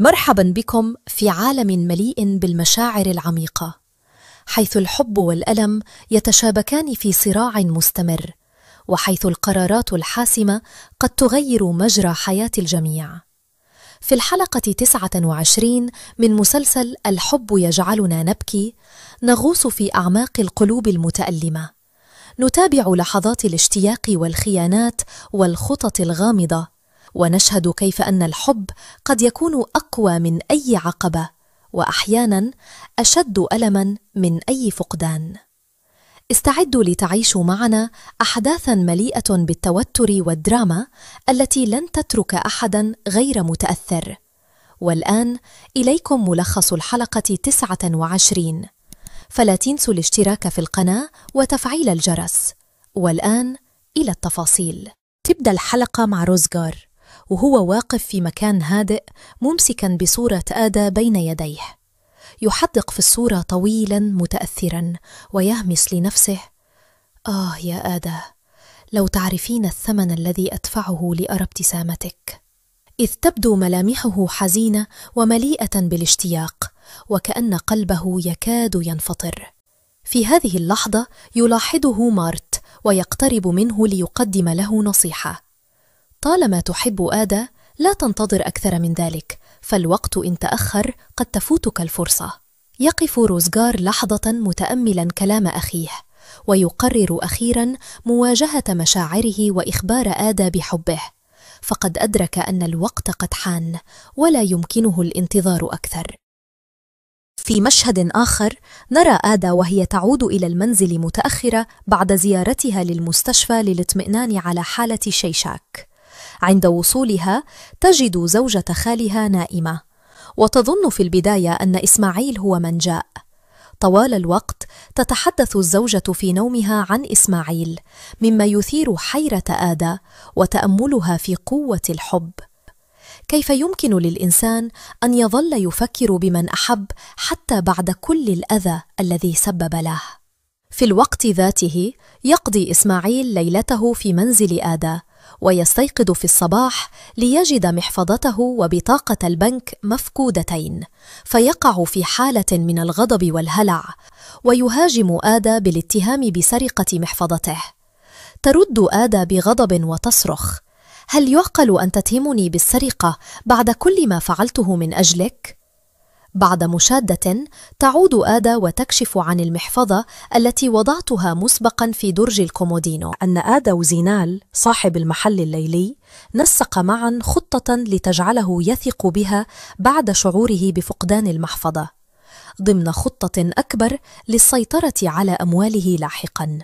مرحبا بكم في عالم مليء بالمشاعر العميقة، حيث الحب والألم يتشابكان في صراع مستمر، وحيث القرارات الحاسمة قد تغير مجرى حياة الجميع. في الحلقة 29 من مسلسل الحب يجعلنا نبكي، نغوص في أعماق القلوب المتألمة، نتابع لحظات الاشتياق والخيانات والخطط الغامضة، ونشهد كيف أن الحب قد يكون أقوى من أي عقبة، وأحياناً أشد ألماً من أي فقدان. استعدوا لتعيشوا معنا أحداثاً مليئة بالتوتر والدراما التي لن تترك أحداً غير متأثر. والآن إليكم ملخص الحلقة 29، فلا تنسوا الاشتراك في القناة وتفعيل الجرس. والآن إلى التفاصيل. تبدأ الحلقة مع روزغار وهو واقف في مكان هادئ ممسكاً بصورة آدا بين يديه، يحدق في الصورة طويلاً متأثراً ويهمس لنفسه: يا آدا، لو تعرفين الثمن الذي أدفعه لأرى ابتسامتك. إذ تبدو ملامحه حزينة ومليئة بالاشتياق، وكأن قلبه يكاد ينفطر. في هذه اللحظة يلاحظه مارت ويقترب منه ليقدم له نصيحة: طالما تحب آدا لا تنتظر أكثر من ذلك، فالوقت إن تأخر قد تفوتك الفرصة. يقف روزغار لحظة متأملا كلام أخيه، ويقرر أخيرا مواجهة مشاعره وإخبار آدا بحبه، فقد أدرك أن الوقت قد حان ولا يمكنه الانتظار أكثر. في مشهد آخر نرى آدا وهي تعود إلى المنزل متأخرة بعد زيارتها للمستشفى للاطمئنان على حالة شيشاك. عند وصولها تجد زوجة خالها نائمة، وتظن في البداية أن إسماعيل هو من جاء. طوال الوقت تتحدث الزوجة في نومها عن إسماعيل، مما يثير حيرة آدا وتأملها في قوة الحب. كيف يمكن للإنسان أن يظل يفكر بمن أحب حتى بعد كل الأذى الذي سبب له؟ في الوقت ذاته يقضي إسماعيل ليلته في منزل آدا، ويستيقظ في الصباح ليجد محفظته وبطاقة البنك مفقودتين، فيقع في حالة من الغضب والهلع، ويهاجم آدا بالاتهام بسرقة محفظته. ترد آدا بغضب وتصرخ: هل يعقل أن تتهمني بالسرقة بعد كل ما فعلته من أجلك؟ بعد مشادة تعود آدا وتكشف عن المحفظة التي وضعتها مسبقا في درج الكومودينو. أن آدا وزينال صاحب المحل الليلي نسق معا خطة لتجعله يثق بها بعد شعوره بفقدان المحفظة، ضمن خطة أكبر للسيطرة على أمواله لاحقا.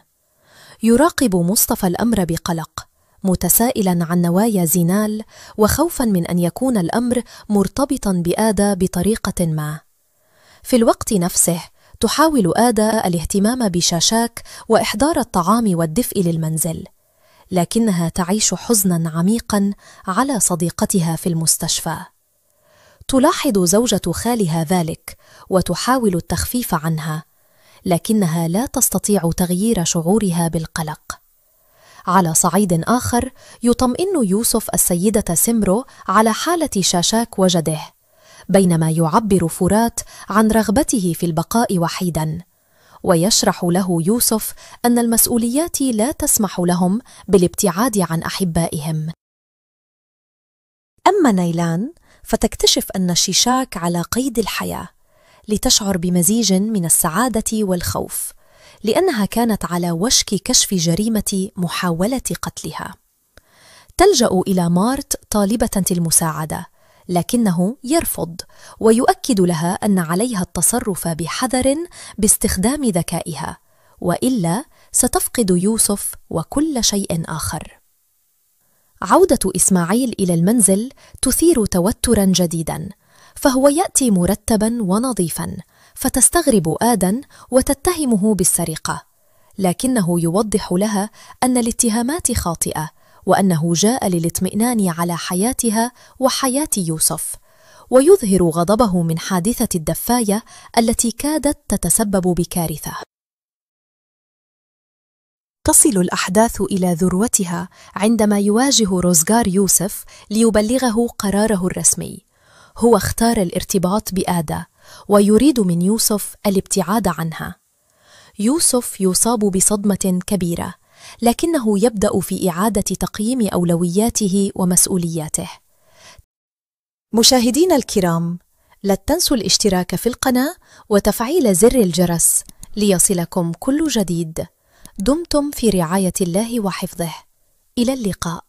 يراقب مصطفى الأمر بقلق، متسائلا عن نوايا زينال وخوفا من أن يكون الأمر مرتبطا بآدا بطريقة ما. في الوقت نفسه تحاول آدا الاهتمام بشاشاك وإحضار الطعام والدفء للمنزل، لكنها تعيش حزنا عميقا على صديقتها في المستشفى. تلاحظ زوجة خالها ذلك وتحاول التخفيف عنها، لكنها لا تستطيع تغيير شعورها بالقلق. على صعيد آخر يطمئن يوسف السيدة سمرو على حالة شاشاك وجده، بينما يعبر فرات عن رغبته في البقاء وحيدا، ويشرح له يوسف أن المسؤوليات لا تسمح لهم بالابتعاد عن أحبائهم. أما نيلان فتكتشف أن شيشاك على قيد الحياة، لتشعر بمزيج من السعادة والخوف، لأنها كانت على وشك كشف جريمة محاولة قتلها. تلجأ إلى مارت طالبة المساعدة، لكنه يرفض ويؤكد لها أن عليها التصرف بحذر باستخدام ذكائها، وإلا ستفقد يوسف وكل شيء آخر. عودة إسماعيل إلى المنزل تثير توترا جديدا، فهو يأتي مرتبا ونظيفا، فتستغرب آدا وتتهمه بالسرقة، لكنه يوضح لها أن الاتهامات خاطئة، وأنه جاء للاطمئنان على حياتها وحياة يوسف، ويظهر غضبه من حادثة الدفاية التي كادت تتسبب بكارثة. تصل الأحداث إلى ذروتها عندما يواجه روزغار يوسف ليبلغه قراره الرسمي. هو اختار الارتباط بآدة ويريد من يوسف الابتعاد عنها. يوسف يصاب بصدمة كبيرة، لكنه يبدأ في إعادة تقييم أولوياته ومسؤولياته. مشاهدينا الكرام، لا تنسوا الاشتراك في القناة وتفعيل زر الجرس ليصلكم كل جديد. دمتم في رعاية الله وحفظه. إلى اللقاء.